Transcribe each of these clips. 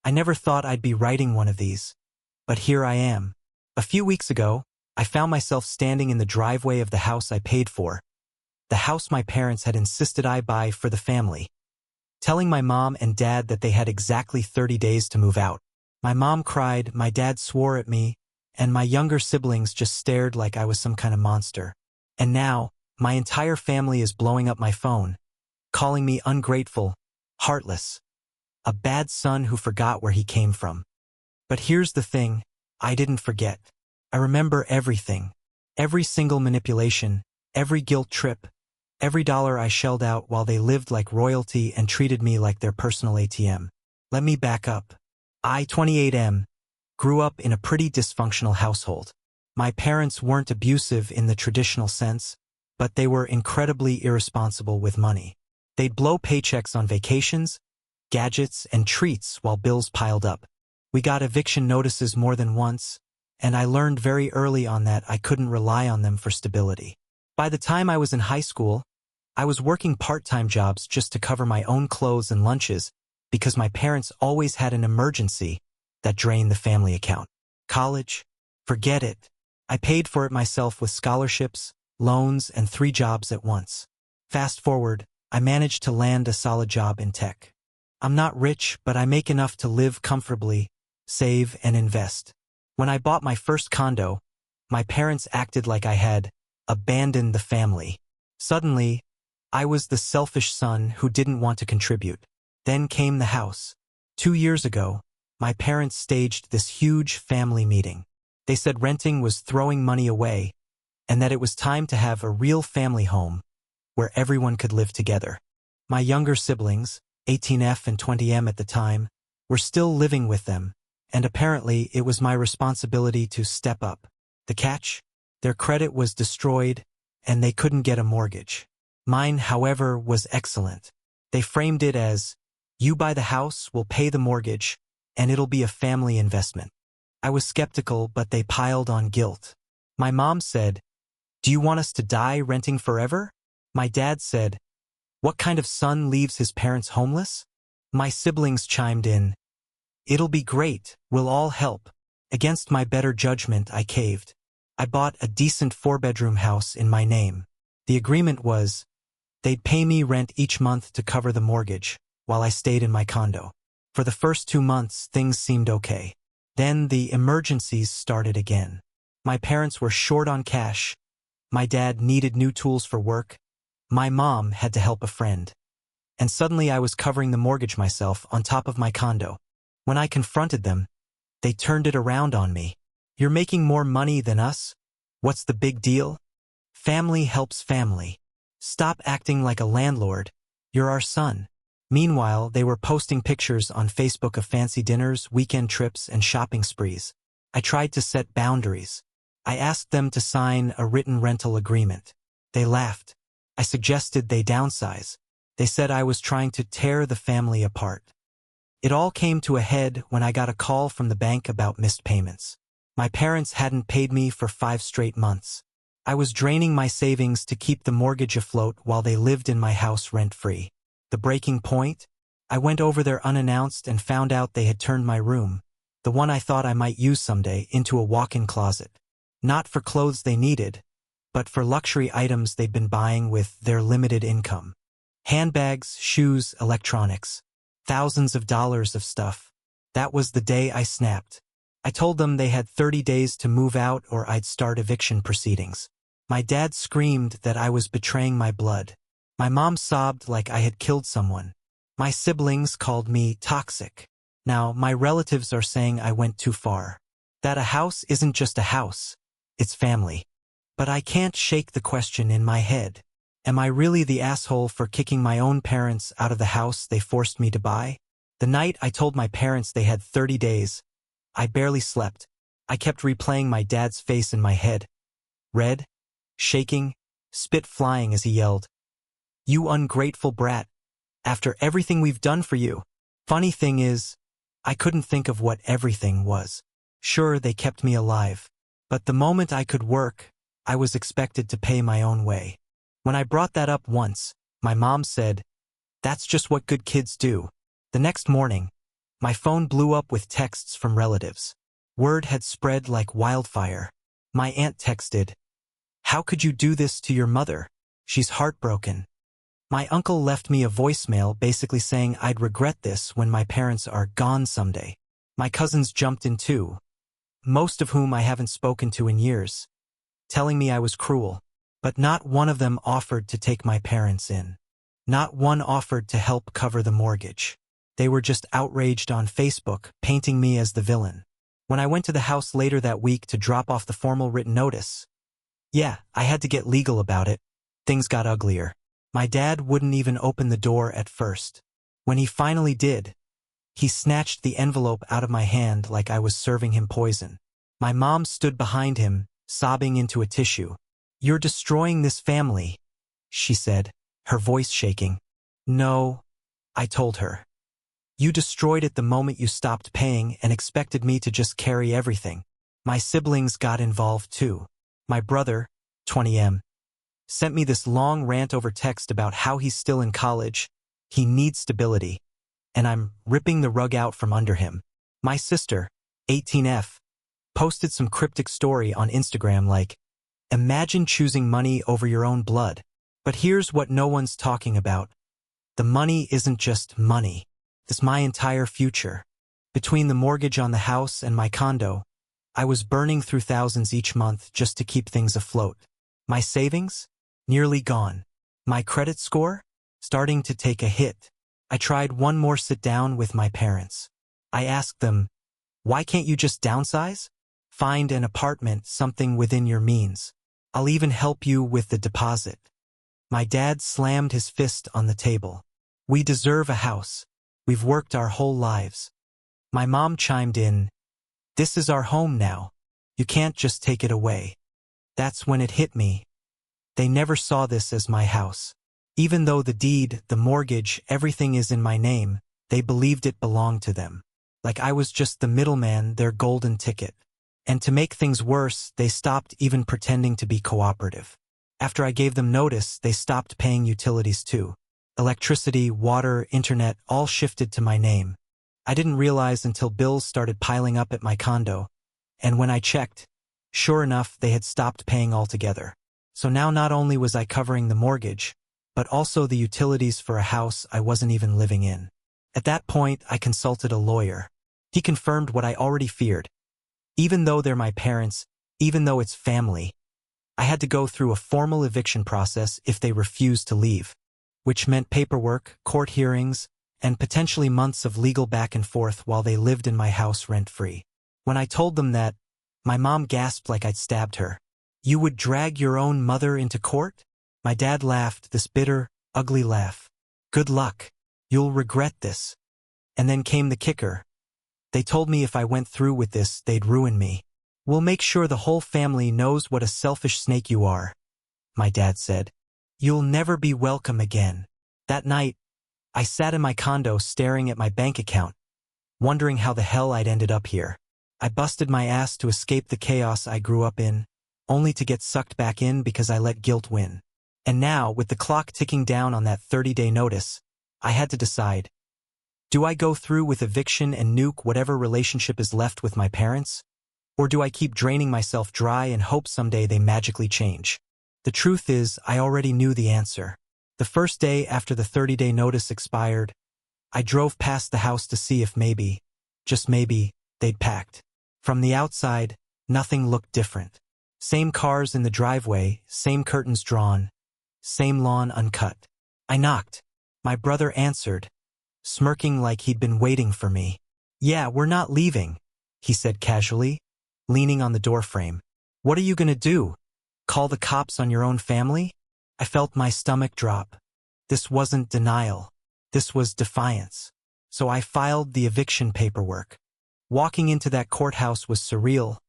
I never thought I'd be writing one of these, but here I am. A few weeks ago, I found myself standing in the driveway of the house I paid for, the house my parents had insisted I buy for the family, telling my mom and dad that they had exactly 30 days to move out. My mom cried, my dad swore at me, and my younger siblings just stared like I was some kind of monster. And now, my entire family is blowing up my phone, calling me ungrateful, heartless, a bad son who forgot where he came from. But here's the thing, I didn't forget. I remember everything. Every single manipulation, every guilt trip, every dollar I shelled out while they lived like royalty and treated me like their personal ATM. Let me back up. I, 28M, grew up in a pretty dysfunctional household. My parents weren't abusive in the traditional sense, but they were incredibly irresponsible with money. They'd blow paychecks on vacations, gadgets, and treats while bills piled up. We got eviction notices more than once, and I learned very early on that I couldn't rely on them for stability. By the time I was in high school, I was working part-time jobs just to cover my own clothes and lunches because my parents always had an emergency that drained the family account. College? Forget it. I paid for it myself with scholarships, loans, and 3 jobs at once. Fast forward, I managed to land a solid job in tech. I'm not rich, but I make enough to live comfortably, save, and invest. When I bought my first condo, my parents acted like I had abandoned the family. Suddenly, I was the selfish son who didn't want to contribute. Then came the house. 2 years ago, my parents staged this huge family meeting. They said renting was throwing money away, and that it was time to have a real family home where everyone could live together. My younger siblings, 18F and 20M at the time, were still living with them, and apparently it was my responsibility to step up. The catch? Their credit was destroyed, and they couldn't get a mortgage. Mine, however, was excellent. They framed it as, you buy the house, we'll pay the mortgage, and it'll be a family investment. I was skeptical, but they piled on guilt. My mom said, do you want us to die renting forever? My dad said, what kind of son leaves his parents homeless? My siblings chimed in, it'll be great, we'll all help. Against my better judgment, I caved. I bought a decent 4-bedroom house in my name. The agreement was, they'd pay me rent each month to cover the mortgage, while I stayed in my condo. For the first 2 months, things seemed okay. Then the emergencies started again. My parents were short on cash. My dad needed new tools for work. My mom had to help a friend. And suddenly I was covering the mortgage myself on top of my condo. When I confronted them, they turned it around on me. You're making more money than us? What's the big deal? Family helps family. Stop acting like a landlord. You're our son. Meanwhile, they were posting pictures on Facebook of fancy dinners, weekend trips, and shopping sprees. I tried to set boundaries. I asked them to sign a written rental agreement. They laughed. I suggested they downsize. They said I was trying to tear the family apart. It all came to a head when I got a call from the bank about missed payments. My parents hadn't paid me for 5 straight months. I was draining my savings to keep the mortgage afloat while they lived in my house rent-free. The breaking point? I went over there unannounced and found out they had turned my room, the one I thought I might use someday, into a walk-in closet. Not for clothes they needed, but for luxury items they'd been buying with their limited income. Handbags, shoes, electronics. Thousands of dollars of stuff. That was the day I snapped. I told them they had 30 days to move out or I'd start eviction proceedings. My dad screamed that I was betraying my blood. My mom sobbed like I had killed someone. My siblings called me toxic. Now, my relatives are saying I went too far. That a house isn't just a house. It's family. But I can't shake the question in my head. Am I really the asshole for kicking my own parents out of the house they forced me to buy? The night I told my parents they had 30 days, I barely slept. I kept replaying my dad's face in my head. Red, shaking, spit flying as he yelled, "You ungrateful brat. After everything we've done for you." Funny thing is, I couldn't think of what everything was. Sure, they kept me alive. But the moment I could work, I was expected to pay my own way. When I brought that up once, my mom said, "That's just what good kids do." The next morning, My phone blew up with texts from relatives. Word had spread like wildfire. My aunt texted, "How could you do this to your mother? She's heartbroken." My uncle left me a voicemail basically saying I'd regret this when my parents are gone someday. My cousins jumped in too, most of whom I haven't spoken to in years, telling me I was cruel. But not one of them offered to take my parents in. Not one offered to help cover the mortgage. They were just outraged on Facebook, painting me as the villain. When I went to the house later that week to drop off the formal written notice, yeah, I had to get legal about it. Things got uglier. My dad wouldn't even open the door at first. When he finally did, he snatched the envelope out of my hand like I was serving him poison. My mom stood behind him, sobbing into a tissue. "You're destroying this family," she said, her voice shaking. "No," I told her. "You destroyed it the moment you stopped paying and expected me to just carry everything." My siblings got involved too. My brother, 20M, sent me this long rant over text about how he's still in college, he needs stability, and I'm ripping the rug out from under him. My sister, 18F, posted some cryptic story on Instagram like, "Imagine choosing money over your own blood." But here's what no one's talking about. The money isn't just money. It's my entire future. Between the mortgage on the house and my condo, I was burning through thousands each month just to keep things afloat. My savings? Nearly gone. My credit score? Starting to take a hit. I tried one more sit down with my parents. I asked them, "Why can't you just downsize? Find an apartment, something within your means. I'll even help you with the deposit." My dad slammed his fist on the table. "We deserve a house. We've worked our whole lives." My mom chimed in, "This is our home now. You can't just take it away." That's when it hit me. They never saw this as my house. Even though the deed, the mortgage, everything is in my name, they believed it belonged to them. Like I was just the middleman, their golden ticket. And to make things worse, they stopped even pretending to be cooperative. After I gave them notice, they stopped paying utilities too. Electricity, water, internet, all shifted to my name. I didn't realize until bills started piling up at my condo. And when I checked, sure enough, they had stopped paying altogether. So now not only was I covering the mortgage, but also the utilities for a house I wasn't even living in. At that point, I consulted a lawyer. He confirmed what I already feared. Even though they're my parents, even though it's family, I had to go through a formal eviction process if they refused to leave, which meant paperwork, court hearings, and potentially months of legal back and forth while they lived in my house rent-free. When I told them that, my mom gasped like I'd stabbed her. "You would drag your own mother into court?" My dad laughed, this bitter, ugly laugh. "Good luck. You'll regret this." And then came the kicker. They told me if I went through with this, they'd ruin me. "We'll make sure the whole family knows what a selfish snake you are," my dad said. "You'll never be welcome again." That night, I sat in my condo staring at my bank account, wondering how the hell I'd ended up here. I busted my ass to escape the chaos I grew up in, only to get sucked back in because I let guilt win. And now, with the clock ticking down on that 30-day notice, I had to decide. Do I go through with eviction and nuke whatever relationship is left with my parents? Or do I keep draining myself dry and hope someday they magically change? The truth is, I already knew the answer. The first day after the 30-day notice expired, I drove past the house to see if maybe, just maybe, they'd packed. From the outside, nothing looked different. Same cars in the driveway, same curtains drawn, same lawn uncut. I knocked. My brother answered, smirking like he'd been waiting for me. "Yeah, we're not leaving," he said casually, leaning on the doorframe. "What are you gonna do? Call the cops on your own family?" I felt my stomach drop. This wasn't denial. This was defiance. So I filed the eviction paperwork. Walking into that courthouse was surreal.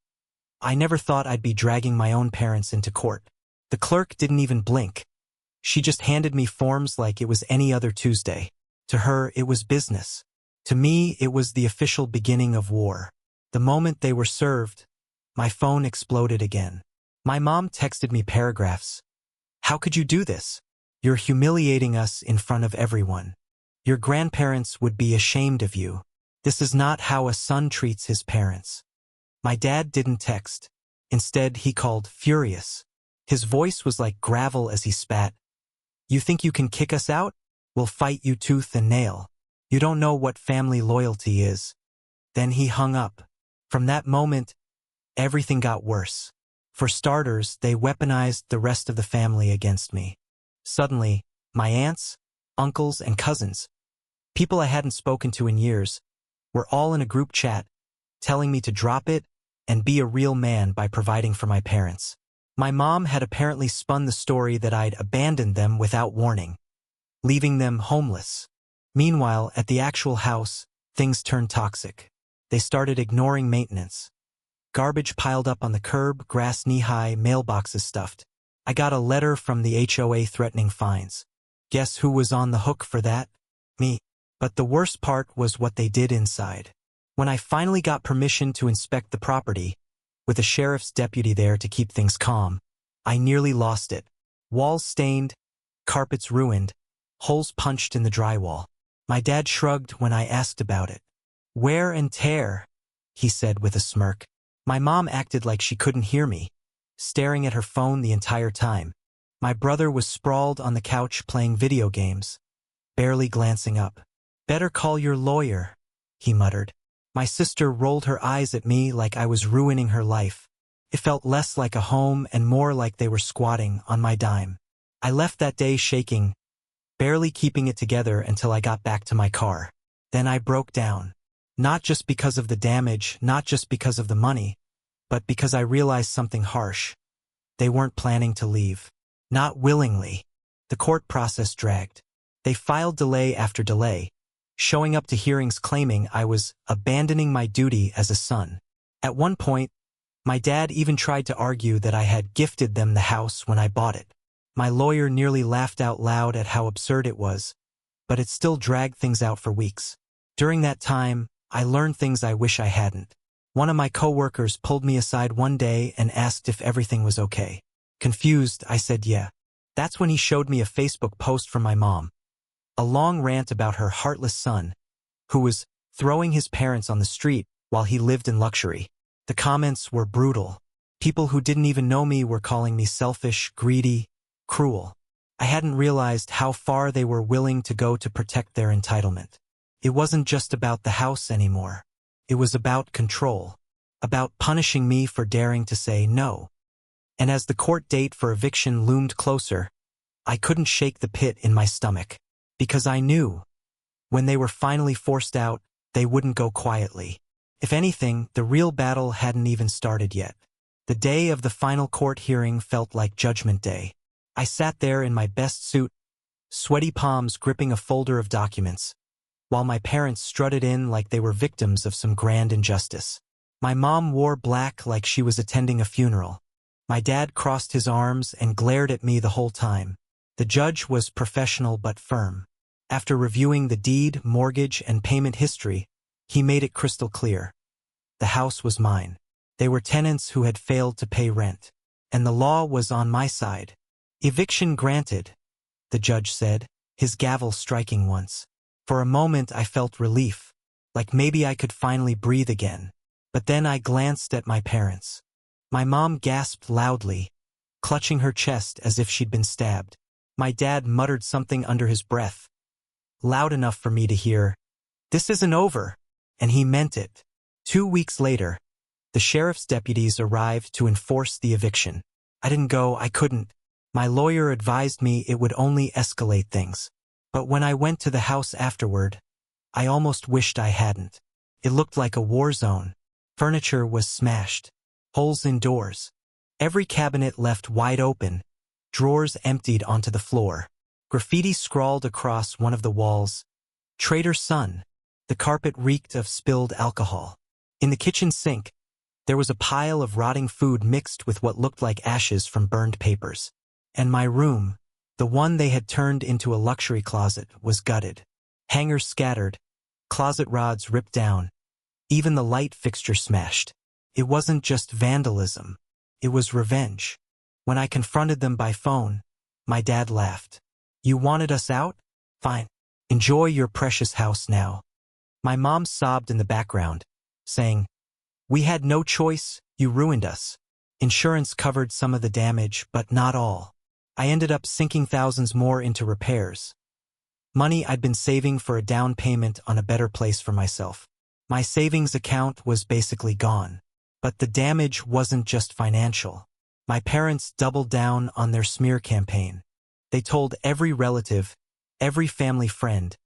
I never thought I'd be dragging my own parents into court. The clerk didn't even blink. She just handed me forms like it was any other Tuesday. To her, it was business. To me, it was the official beginning of war. The moment they were served, my phone exploded again. My mom texted me paragraphs. "How could you do this? You're humiliating us in front of everyone. Your grandparents would be ashamed of you." This is not how a son treats his parents. My dad didn't text. Instead, he called, furious. His voice was like gravel as he spat. You think you can kick us out? We'll fight you tooth and nail. You don't know what family loyalty is. Then he hung up. From that moment, everything got worse. For starters, they weaponized the rest of the family against me. Suddenly, my aunts, uncles, and cousins, people I hadn't spoken to in years, were all in a group chat, telling me to drop it and be a real man by providing for my parents. My mom had apparently spun the story that I'd abandoned them without warning, leaving them homeless. Meanwhile, at the actual house, things turned toxic. They started ignoring maintenance. Garbage piled up on the curb, grass knee-high, mailboxes stuffed. I got a letter from the HOA threatening fines. Guess who was on the hook for that? Me. But the worst part was what they did inside. When I finally got permission to inspect the property, with a sheriff's deputy there to keep things calm, I nearly lost it. Walls stained, carpets ruined, holes punched in the drywall. My dad shrugged when I asked about it. Wear and tear, he said with a smirk. My mom acted like she couldn't hear me, staring at her phone the entire time. My brother was sprawled on the couch playing video games, barely glancing up. Better call your lawyer, he muttered. My sister rolled her eyes at me like I was ruining her life. It felt less like a home and more like they were squatting on my dime. I left that day shaking, barely keeping it together until I got back to my car. Then I broke down. Not just because of the damage, not just because of the money, but because I realized something harsh. They weren't planning to leave. Not willingly. The court process dragged. They filed delay after delay, showing up to hearings claiming I was abandoning my duty as a son. At one point, my dad even tried to argue that I had gifted them the house when I bought it. My lawyer nearly laughed out loud at how absurd it was, but it still dragged things out for weeks. During that time, I learned things I wish I hadn't. One of my coworkers pulled me aside one day and asked if everything was okay. Confused, I said yeah. That's when he showed me a Facebook post from my mom. A long rant about her heartless son, who was throwing his parents on the street while he lived in luxury. The comments were brutal. People who didn't even know me were calling me selfish, greedy, cruel. I hadn't realized how far they were willing to go to protect their entitlement. It wasn't just about the house anymore. It was about control, about punishing me for daring to say no. And as the court date for eviction loomed closer, I couldn't shake the pit in my stomach, because I knew, when they were finally forced out, they wouldn't go quietly. If anything, the real battle hadn't even started yet. The day of the final court hearing felt like Judgment Day. I sat there in my best suit, sweaty palms gripping a folder of documents, while my parents strutted in like they were victims of some grand injustice. My mom wore black like she was attending a funeral. My dad crossed his arms and glared at me the whole time. The judge was professional but firm. After reviewing the deed, mortgage, and payment history, he made it crystal clear. The house was mine. They were tenants who had failed to pay rent, and the law was on my side. Eviction granted, the judge said, his gavel striking once. For a moment I felt relief, like maybe I could finally breathe again. But then I glanced at my parents. My mom gasped loudly, clutching her chest as if she'd been stabbed. My dad muttered something under his breath, loud enough for me to hear, "This isn't over," and he meant it. 2 weeks later, the sheriff's deputies arrived to enforce the eviction. I didn't go, I couldn't. My lawyer advised me it would only escalate things. But when I went to the house afterward, I almost wished I hadn't. It looked like a war zone. Furniture was smashed, holes in doors, every cabinet left wide open, drawers emptied onto the floor. Graffiti scrawled across one of the walls, "Traitor's son." The carpet reeked of spilled alcohol. In the kitchen sink, there was a pile of rotting food mixed with what looked like ashes from burned papers. And my room, the one they had turned into a luxury closet, was gutted. Hangers scattered, closet rods ripped down, even the light fixture smashed. It wasn't just vandalism. It was revenge. When I confronted them by phone, my dad laughed. "You wanted us out? Fine. Enjoy your precious house now." My mom sobbed in the background, saying, "We had no choice, you ruined us." Insurance covered some of the damage, but not all. I ended up sinking thousands more into repairs. Money I'd been saving for a down payment on a better place for myself. My savings account was basically gone. But the damage wasn't just financial. My parents doubled down on their smear campaign. They told every relative, every family friend,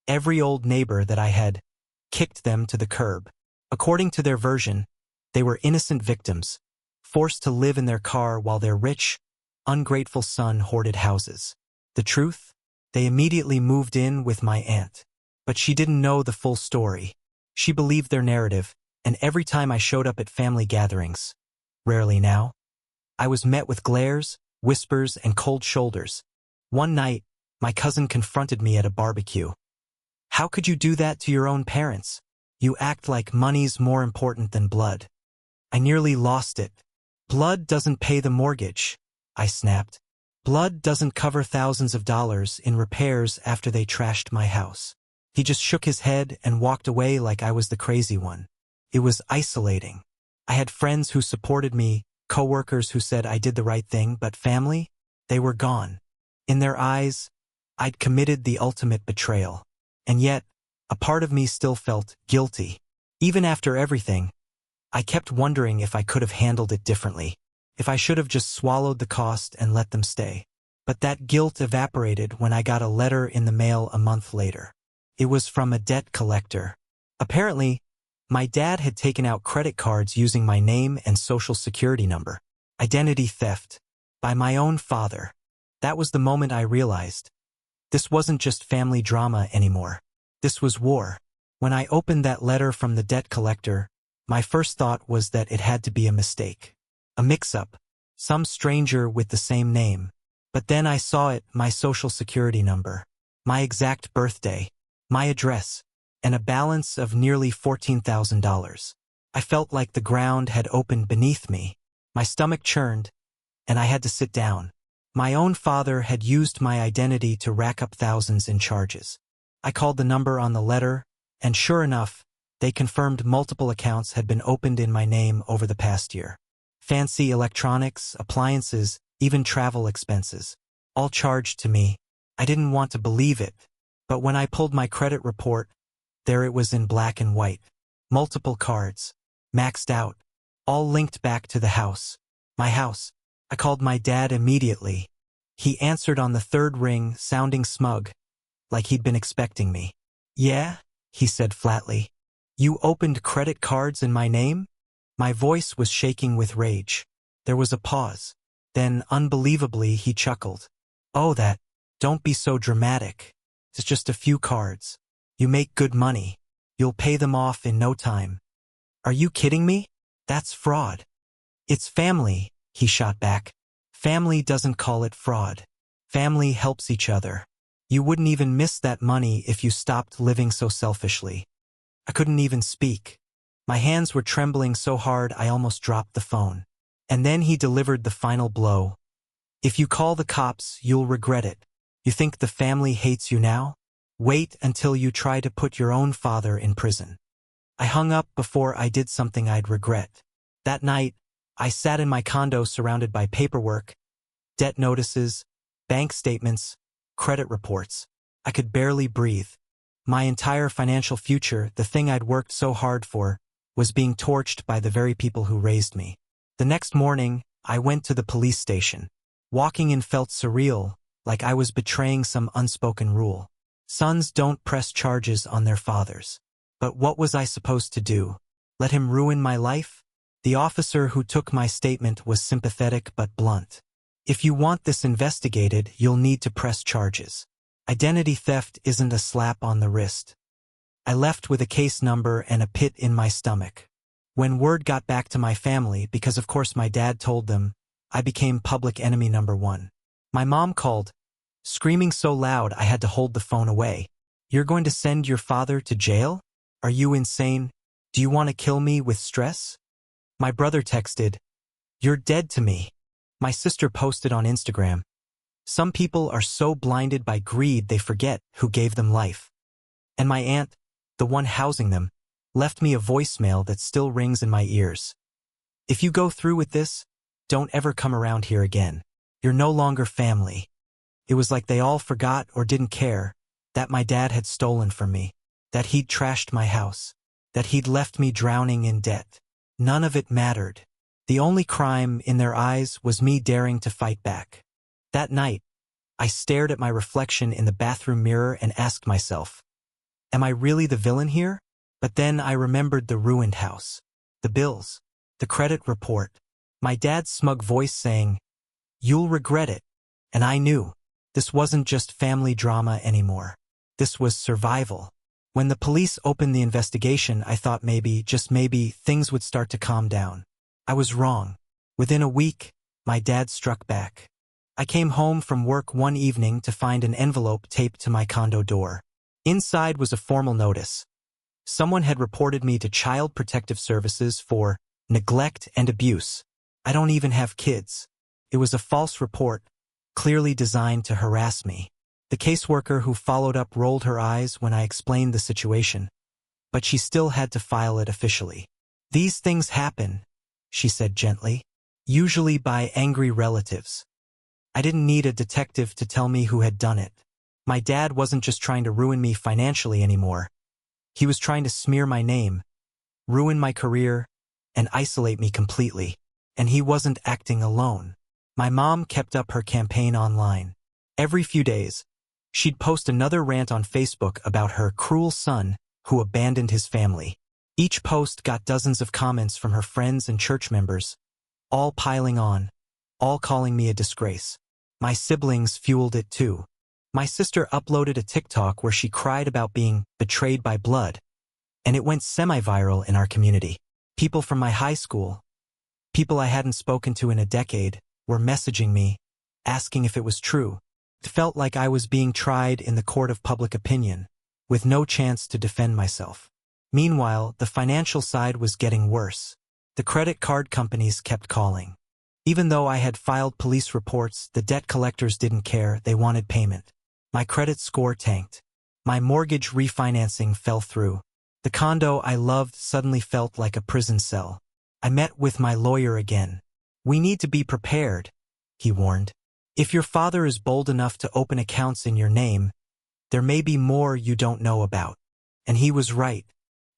every old neighbor that I had kicked them to the curb. According to their version, they were innocent victims, forced to live in their car while their rich, ungrateful son hoarded houses. The truth? They immediately moved in with my aunt. But she didn't know the full story. She believed their narrative, and every time I showed up at family gatherings, rarely now, I was met with glares, whispers, and cold shoulders. One night, my cousin confronted me at a barbecue. "How could you do that to your own parents? You act like money's more important than blood." I nearly lost it. "Blood doesn't pay the mortgage," I snapped. "Blood doesn't cover thousands of dollars in repairs after they trashed my house." He just shook his head and walked away like I was the crazy one. It was isolating. I had friends who supported me, coworkers who said I did the right thing, but family? They were gone. In their eyes, I'd committed the ultimate betrayal. And yet, a part of me still felt guilty. Even after everything, I kept wondering if I could have handled it differently, if I should have just swallowed the cost and let them stay. But that guilt evaporated when I got a letter in the mail a month later. It was from a debt collector. Apparently, my dad had taken out credit cards using my name and social security number. Identity theft. By my own father. That was the moment I realized. This wasn't just family drama anymore. This was war. When I opened that letter from the debt collector, my first thought was that it had to be a mistake. A mix-up. Some stranger with the same name. But then I saw it, my social security number, my exact birthday, my address, and a balance of nearly $14,000. I felt like the ground had opened beneath me. My stomach churned, and I had to sit down. My own father had used my identity to rack up thousands in charges. I called the number on the letter, and sure enough, they confirmed multiple accounts had been opened in my name over the past year. Fancy electronics, appliances, even travel expenses, all charged to me. I didn't want to believe it, but when I pulled my credit report, there it was in black and white. Multiple cards, maxed out, all linked back to the house. My house. I called my dad immediately. He answered on the third ring, sounding smug, like he'd been expecting me. "Yeah?" he said flatly. "You opened credit cards in my name?" My voice was shaking with rage. There was a pause. Then, unbelievably, he chuckled. "Oh, that. Don't be so dramatic. It's just a few cards. You make good money. You'll pay them off in no time." "Are you kidding me? That's fraud." "It's family," he shot back. "Family doesn't call it fraud. Family helps each other. You wouldn't even miss that money if you stopped living so selfishly." I couldn't even speak. My hands were trembling so hard I almost dropped the phone. And then he delivered the final blow. "If you call the cops, you'll regret it. You think the family hates you now? Wait until you try to put your own father in prison." I hung up before I did something I'd regret. That night, I sat in my condo surrounded by paperwork, debt notices, bank statements, credit reports. I could barely breathe. My entire financial future, the thing I'd worked so hard for, was being torched by the very people who raised me. The next morning, I went to the police station. Walking in felt surreal, like I was betraying some unspoken rule. Sons don't press charges on their fathers. But what was I supposed to do? Let him ruin my life? The officer who took my statement was sympathetic but blunt. "If you want this investigated, you'll need to press charges. Identity theft isn't a slap on the wrist." I left with a case number and a pit in my stomach. When word got back to my family, because of course my dad told them, I became public enemy number one. My mom called, screaming so loud I had to hold the phone away. "You're going to send your father to jail? Are you insane? Do you want to kill me with stress?" My brother texted, "You're dead to me." My sister posted on Instagram, "Some people are so blinded by greed they forget who gave them life." And my aunt, the one housing them, left me a voicemail that still rings in my ears. If you go through with this, don't ever come around here again. You're no longer family. It was like they all forgot or didn't care that my dad had stolen from me, that he'd trashed my house, that he'd left me drowning in debt. None of it mattered. The only crime in their eyes was me daring to fight back. That night, I stared at my reflection in the bathroom mirror and asked myself, am I really the villain here? But then I remembered the ruined house, the bills, the credit report, my dad's smug voice saying, you'll regret it. And I knew this wasn't just family drama anymore. This was survival. When the police opened the investigation, I thought maybe, just maybe, things would start to calm down. I was wrong. Within a week, my dad struck back. I came home from work one evening to find an envelope taped to my condo door. Inside was a formal notice. Someone had reported me to Child Protective Services for neglect and abuse. I don't even have kids. It was a false report, clearly designed to harass me. The caseworker who followed up rolled her eyes when I explained the situation, but she still had to file it officially. These things happen, she said gently, usually by angry relatives. I didn't need a detective to tell me who had done it. My dad wasn't just trying to ruin me financially anymore. He was trying to smear my name, ruin my career, and isolate me completely. And he wasn't acting alone. My mom kept up her campaign online. Every few days, she'd post another rant on Facebook about her cruel son who abandoned his family. Each post got dozens of comments from her friends and church members, all piling on, all calling me a disgrace. My siblings fueled it too. My sister uploaded a TikTok where she cried about being betrayed by blood, and it went semi-viral in our community. People from my high school, people I hadn't spoken to in a decade, were messaging me, asking if it was true. It felt like I was being tried in the court of public opinion, with no chance to defend myself. Meanwhile, the financial side was getting worse. The credit card companies kept calling. Even though I had filed police reports, the debt collectors didn't care, they wanted payment. My credit score tanked. My mortgage refinancing fell through. The condo I loved suddenly felt like a prison cell. I met with my lawyer again. We need to be prepared, he warned. If your father is bold enough to open accounts in your name, there may be more you don't know about. And he was right.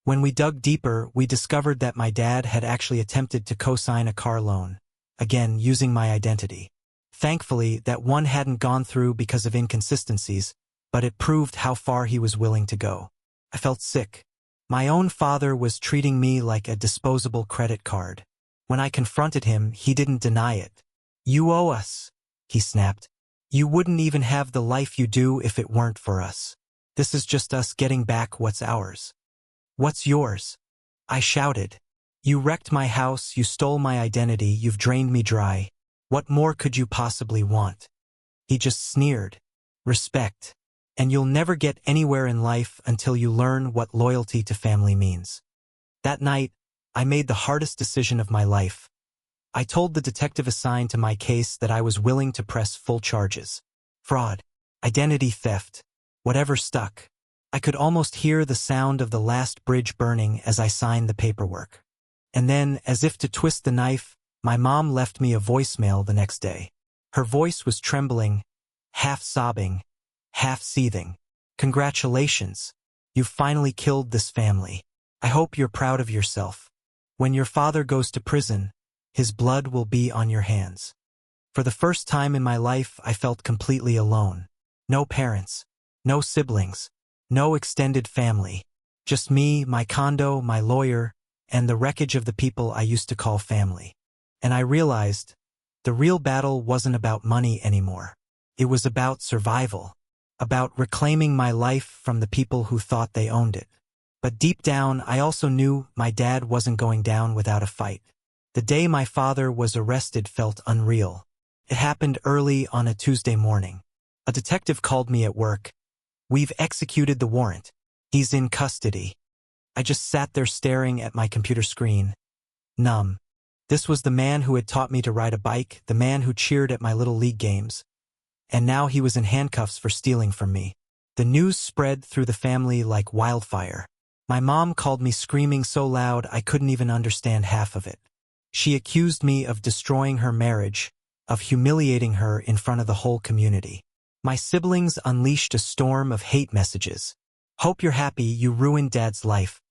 When we dug deeper, we discovered that my dad had actually attempted to co-sign a car loan, again using my identity. Thankfully, that one hadn't gone through because of inconsistencies, but it proved how far he was willing to go. I felt sick. My own father was treating me like a disposable credit card. When I confronted him, he didn't deny it. You owe us, he snapped. You wouldn't even have the life you do if it weren't for us. This is just us getting back what's ours. What's yours? I shouted. You wrecked my house, you stole my identity, you've drained me dry. What more could you possibly want? He just sneered. Respect. And you'll never get anywhere in life until you learn what loyalty to family means. That night, I made the hardest decision of my life. I told the detective assigned to my case that I was willing to press full charges. Fraud, identity theft, whatever stuck. I could almost hear the sound of the last bridge burning as I signed the paperwork. And then, as if to twist the knife, my mom left me a voicemail the next day. Her voice was trembling, half sobbing, half seething. Congratulations. You've finally killed this family. I hope you're proud of yourself. When your father goes to prison, his blood will be on your hands. For the first time in my life, I felt completely alone. No parents, no siblings, no extended family. Just me, my condo, my lawyer, and the wreckage of the people I used to call family. And I realized the real battle wasn't about money anymore. It was about survival, about reclaiming my life from the people who thought they owned it. But deep down, I also knew my dad wasn't going down without a fight. The day my father was arrested felt unreal. It happened early on a Tuesday morning. A detective called me at work. We've executed the warrant. He's in custody. I just sat there staring at my computer screen, numb. This was the man who had taught me to ride a bike, the man who cheered at my little league games. And now he was in handcuffs for stealing from me. The news spread through the family like wildfire. My mom called me screaming so loud I couldn't even understand half of it. She accused me of destroying her marriage, of humiliating her in front of the whole community. My siblings unleashed a storm of hate messages. Hope you're happy you ruined Dad's life.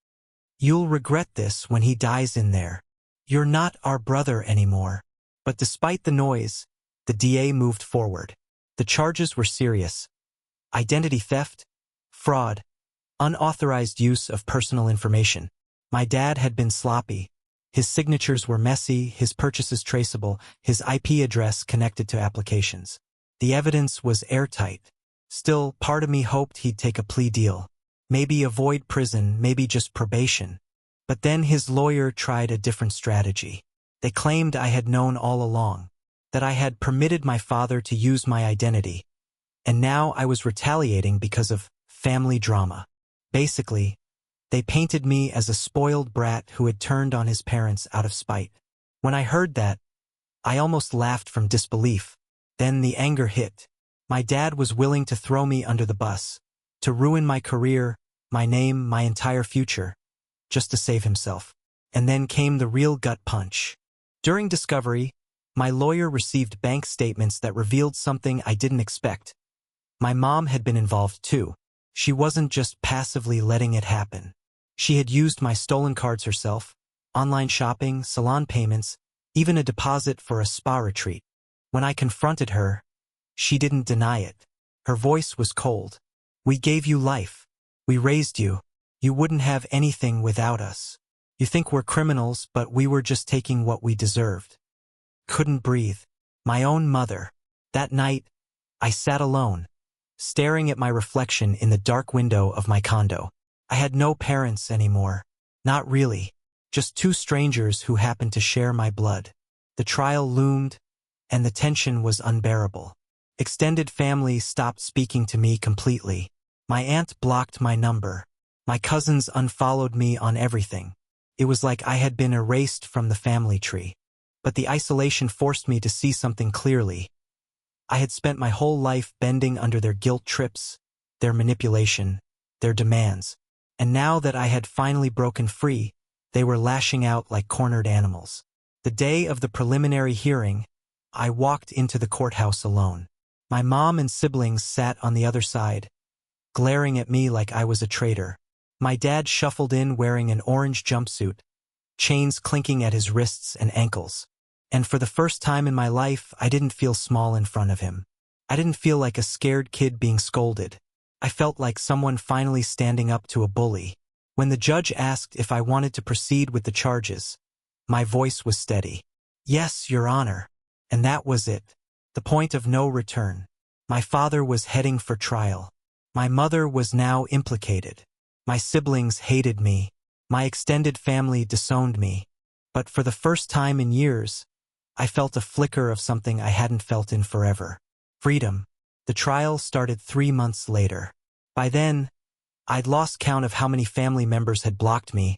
You'll regret this when he dies in there. You're not our brother anymore. But despite the noise, the DA moved forward. The charges were serious. Identity theft, fraud, unauthorized use of personal information. My dad had been sloppy. His signatures were messy, his purchases traceable, his IP address connected to applications. The evidence was airtight. Still, part of me hoped he'd take a plea deal. Maybe avoid prison, maybe just probation. But then his lawyer tried a different strategy. They claimed I had known all along, that I had permitted my father to use my identity, and now I was retaliating because of family drama. Basically, they painted me as a spoiled brat who had turned on his parents out of spite. When I heard that, I almost laughed from disbelief. Then the anger hit. My dad was willing to throw me under the bus, to ruin my career, my name, my entire future, just to save himself. And then came the real gut punch. During discovery, my lawyer received bank statements that revealed something I didn't expect. My mom had been involved too. She wasn't just passively letting it happen. She had used my stolen cards herself, online shopping, salon payments, even a deposit for a spa retreat. When I confronted her, she didn't deny it. Her voice was cold. We gave you life. We raised you. You wouldn't have anything without us. You think we're criminals, but we were just taking what we deserved. Couldn't breathe. My own mother. That night, I sat alone, staring at my reflection in the dark window of my condo. I had no parents anymore. Not really. Just two strangers who happened to share my blood. The trial loomed, and the tension was unbearable. Extended family stopped speaking to me completely. My aunt blocked my number. My cousins unfollowed me on everything. It was like I had been erased from the family tree. But the isolation forced me to see something clearly. I had spent my whole life bending under their guilt trips, their manipulation, their demands. And now that I had finally broken free, they were lashing out like cornered animals. The day of the preliminary hearing, I walked into the courthouse alone. My mom and siblings sat on the other side, glaring at me like I was a traitor. My dad shuffled in wearing an orange jumpsuit, chains clinking at his wrists and ankles. And for the first time in my life, I didn't feel small in front of him. I didn't feel like a scared kid being scolded. I felt like someone finally standing up to a bully. When the judge asked if I wanted to proceed with the charges, my voice was steady. Yes, Your Honor. And that was it. The point of no return. My father was heading for trial. My mother was now implicated. My siblings hated me. My extended family disowned me. But for the first time in years, I felt a flicker of something I hadn't felt in forever. Freedom. The trial started 3 months later. By then, I'd lost count of how many family members had blocked me,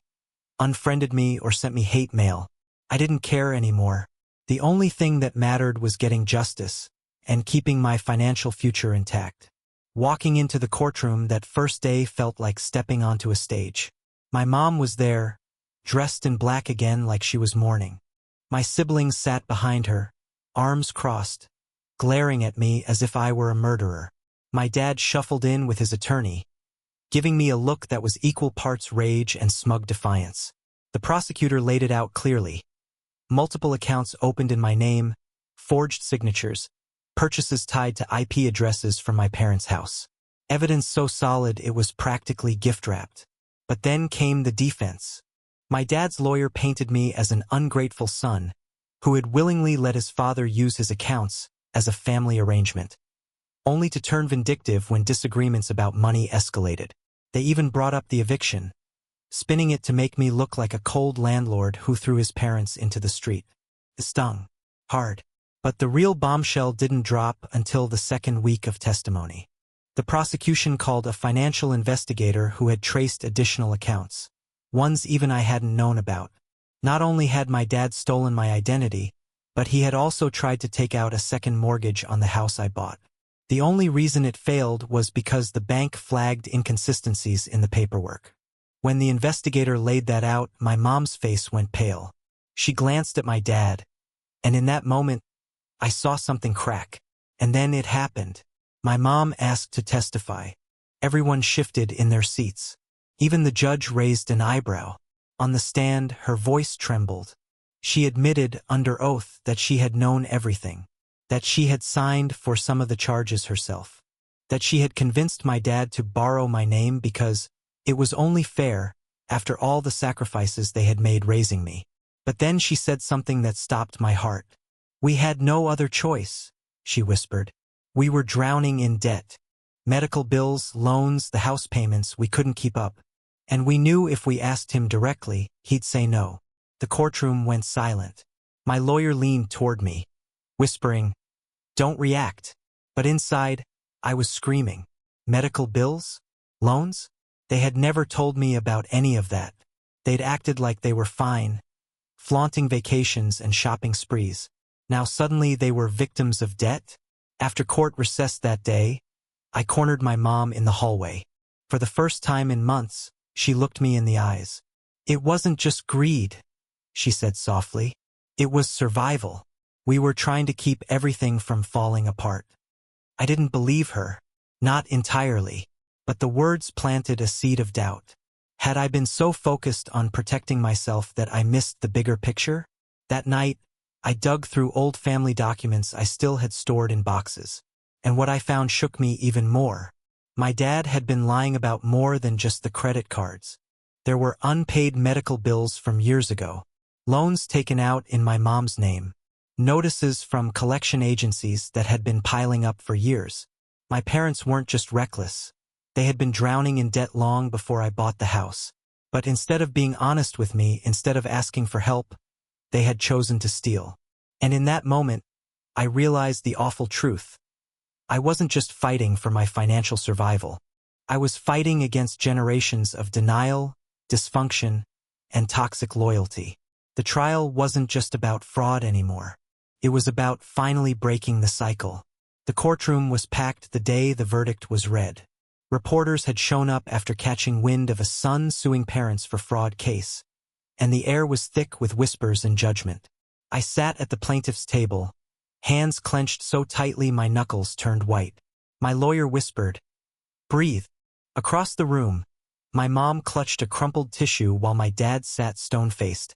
unfriended me, or sent me hate mail. I didn't care anymore. The only thing that mattered was getting justice and keeping my financial future intact. Walking into the courtroom that first day felt like stepping onto a stage. My mom was there, dressed in black again like she was mourning. My siblings sat behind her, arms crossed, glaring at me as if I were a murderer. My dad shuffled in with his attorney, giving me a look that was equal parts rage and smug defiance. The prosecutor laid it out clearly. Multiple accounts opened in my name, forged signatures, purchases tied to IP addresses from my parents' house. Evidence so solid it was practically gift-wrapped. But then came the defense. My dad's lawyer painted me as an ungrateful son who had willingly let his father use his accounts as a family arrangement, only to turn vindictive when disagreements about money escalated. They even brought up the eviction, spinning it to make me look like a cold landlord who threw his parents into the street. It stung hard. But the real bombshell didn't drop until the second week of testimony. The prosecution called a financial investigator who had traced additional accounts, ones even I hadn't known about. Not only had my dad stolen my identity, but he had also tried to take out a second mortgage on the house I bought. The only reason it failed was because the bank flagged inconsistencies in the paperwork. When the investigator laid that out, my mom's face went pale. She glanced at my dad, and in that moment, I saw something crack. And then it happened. My mom asked to testify. Everyone shifted in their seats. Even the judge raised an eyebrow. On the stand, her voice trembled. She admitted under oath that she had known everything, that she had signed for some of the charges herself, that she had convinced my dad to borrow my name because it was only fair after all the sacrifices they had made raising me. But then she said something that stopped my heart. "We had no other choice," she whispered. "We were drowning in debt. Medical bills, loans, the house payments, we couldn't keep up. And we knew if we asked him directly, he'd say no." The courtroom went silent. My lawyer leaned toward me, whispering, "Don't react." But inside, I was screaming. Medical bills? Loans? They had never told me about any of that. They'd acted like they were fine, flaunting vacations and shopping sprees. Now suddenly they were victims of debt? After court recessed that day, I cornered my mom in the hallway. For the first time in months, she looked me in the eyes. "It wasn't just greed," she said softly. "It was survival. We were trying to keep everything from falling apart." I didn't believe her. Not entirely. But the words planted a seed of doubt. Had I been so focused on protecting myself that I missed the bigger picture? That night, I dug through old family documents I still had stored in boxes. And what I found shook me even more. My dad had been lying about more than just the credit cards. There were unpaid medical bills from years ago, loans taken out in my mom's name, notices from collection agencies that had been piling up for years. My parents weren't just reckless. They had been drowning in debt long before I bought the house. But instead of being honest with me, instead of asking for help, they had chosen to steal. And in that moment, I realized the awful truth. I wasn't just fighting for my financial survival. I was fighting against generations of denial, dysfunction, and toxic loyalty. The trial wasn't just about fraud anymore. It was about finally breaking the cycle. The courtroom was packed the day the verdict was read. Reporters had shown up after catching wind of a son suing parents for fraud case, and the air was thick with whispers and judgment. I sat at the plaintiff's table, hands clenched so tightly my knuckles turned white. My lawyer whispered, "Breathe." Across the room, my mom clutched a crumpled tissue while my dad sat stone-faced,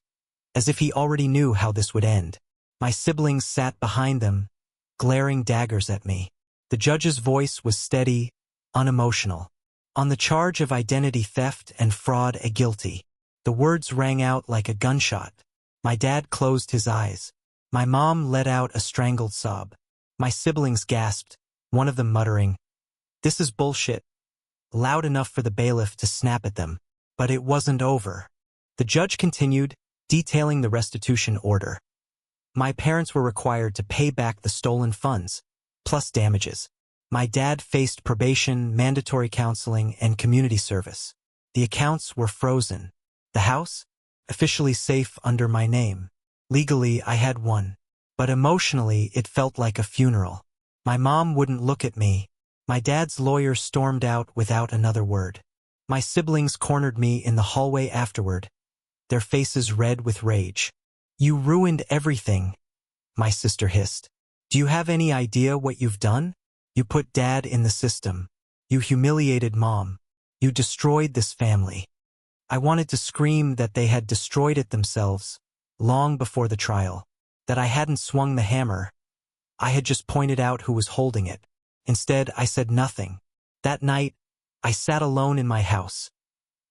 as if he already knew how this would end. My siblings sat behind them, glaring daggers at me. The judge's voice was steady, unemotional. "On the charge of identity theft and fraud, a guilty." The words rang out like a gunshot. My dad closed his eyes. My mom let out a strangled sob. My siblings gasped, one of them muttering, "This is bullshit," loud enough for the bailiff to snap at them. But it wasn't over. The judge continued, detailing the restitution order. My parents were required to pay back the stolen funds, plus damages. My dad faced probation, mandatory counseling, and community service. The accounts were frozen. The house? Officially safe under my name. Legally, I had one. But emotionally, it felt like a funeral. My mom wouldn't look at me. My dad's lawyer stormed out without another word. My siblings cornered me in the hallway afterward, their faces red with rage. "You ruined everything," my sister hissed. "Do you have any idea what you've done? You put Dad in the system. You humiliated Mom. You destroyed this family." I wanted to scream that they had destroyed it themselves, long before the trial, that I hadn't swung the hammer. I had just pointed out who was holding it. Instead, I said nothing. That night, I sat alone in my house.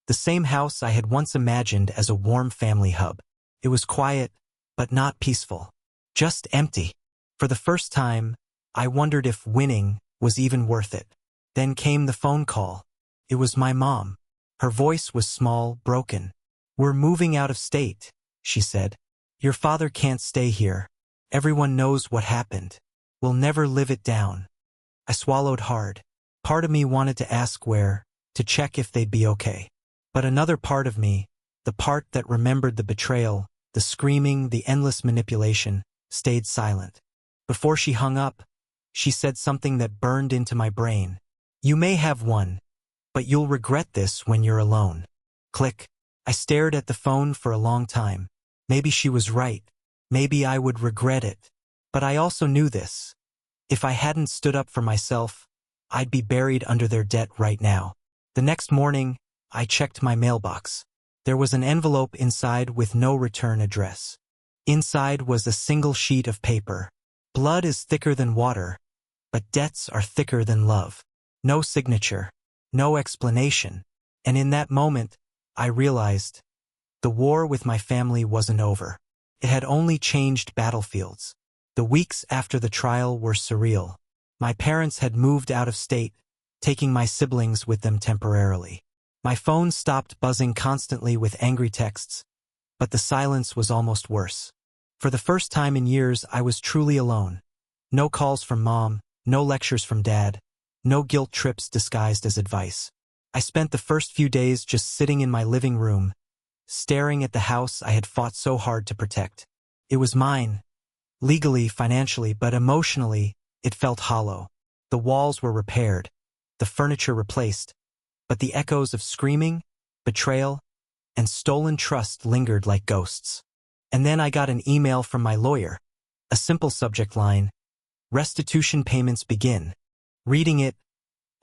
The same house I had once imagined as a warm family hub. It was quiet, but not peaceful. Just empty. For the first time, I wondered if winning was even worth it. Then came the phone call. It was my mom. Her voice was small, broken. "We're moving out of state," she said. "Your father can't stay here. Everyone knows what happened. We'll never live it down." I swallowed hard. Part of me wanted to ask where, to check if they'd be okay. But another part of me, the part that remembered the betrayal, the screaming, the endless manipulation, stayed silent. Before she hung up, she said something that burned into my brain. "You may have won, but you'll regret this when you're alone." Click. I stared at the phone for a long time. Maybe she was right. Maybe I would regret it. But I also knew this. If I hadn't stood up for myself, I'd be buried under their debt right now. The next morning, I checked my mailbox. There was an envelope inside with no return address. Inside was a single sheet of paper. Blood is thicker than water, but debts are thicker than love. No signature, no explanation. And in that moment, I realized the war with my family wasn't over. It had only changed battlefields. The weeks after the trial were surreal. My parents had moved out of state, taking my siblings with them temporarily. My phone stopped buzzing constantly with angry texts, but the silence was almost worse. For the first time in years, I was truly alone. No calls from mom, no lectures from dad, no guilt trips disguised as advice. I spent the first few days just sitting in my living room, staring at the house I had fought so hard to protect. It was mine, legally, financially, but emotionally, it felt hollow. The walls were repaired, the furniture replaced, but the echoes of screaming, betrayal, and stolen trust lingered like ghosts. And then I got an email from my lawyer, a simple subject line, "Restitution payments begin." Reading it,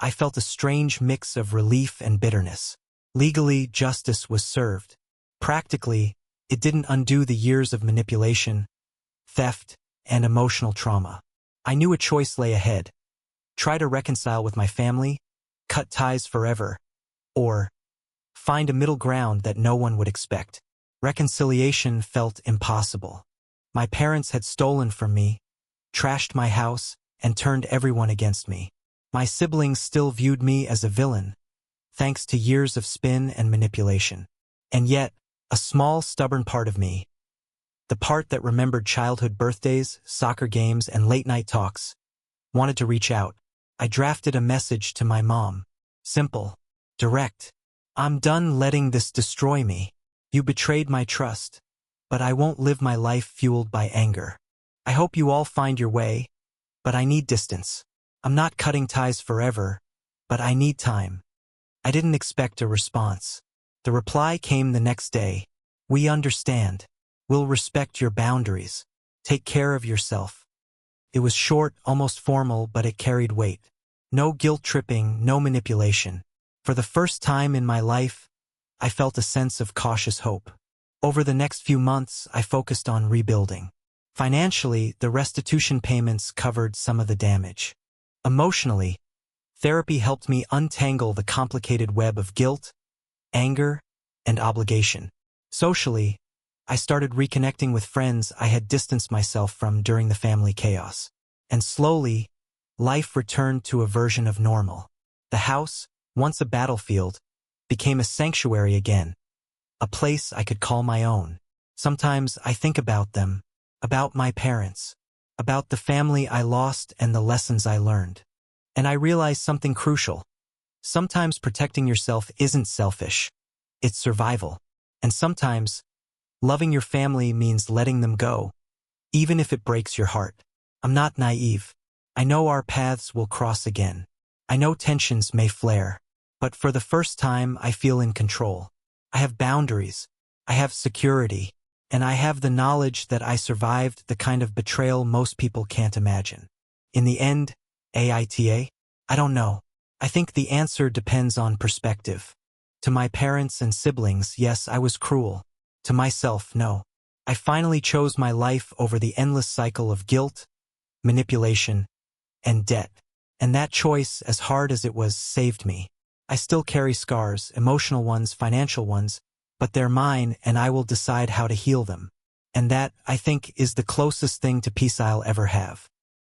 I felt a strange mix of relief and bitterness. Legally, justice was served. Practically, it didn't undo the years of manipulation, theft, and emotional trauma. I knew a choice lay ahead. Try to reconcile with my family, cut ties forever, or find a middle ground that no one would expect. Reconciliation felt impossible. My parents had stolen from me, trashed my house, and turned everyone against me. My siblings still viewed me as a villain, thanks to years of spin and manipulation. And yet, a small, stubborn part of me, the part that remembered childhood birthdays, soccer games, and late-night talks, wanted to reach out. I drafted a message to my mom. Simple, direct. "I'm done letting this destroy me. You betrayed my trust, but I won't live my life fueled by anger. I hope you all find your way, but I need distance. I'm not cutting ties forever, but I need time." I didn't expect a response. The reply came the next day. "We understand. We'll respect your boundaries. Take care of yourself." It was short, almost formal, but it carried weight. No guilt-tripping, no manipulation. For the first time in my life, I felt a sense of cautious hope. Over the next few months, I focused on rebuilding. Financially, the restitution payments covered some of the damage. Emotionally, therapy helped me untangle the complicated web of guilt, anger, and obligation. Socially, I started reconnecting with friends I had distanced myself from during the family chaos. And slowly, life returned to a version of normal. The house, once a battlefield, became a sanctuary again, a place I could call my own. Sometimes I think about them, about my parents, about the family I lost and the lessons I learned. And I realize something crucial. Sometimes protecting yourself isn't selfish. It's survival. And sometimes, loving your family means letting them go, even if it breaks your heart. I'm not naive. I know our paths will cross again. I know tensions may flare. But for the first time, I feel in control. I have boundaries. I have security. And I have the knowledge that I survived the kind of betrayal most people can't imagine. In the end, AITA? I don't know. I think the answer depends on perspective. To my parents and siblings, yes, I was cruel. To myself, no. I finally chose my life over the endless cycle of guilt, manipulation, and debt. And that choice, as hard as it was, saved me. I still carry scars, emotional ones, financial ones, but they're mine and I will decide how to heal them. And that, I think, is the closest thing to peace I'll ever have.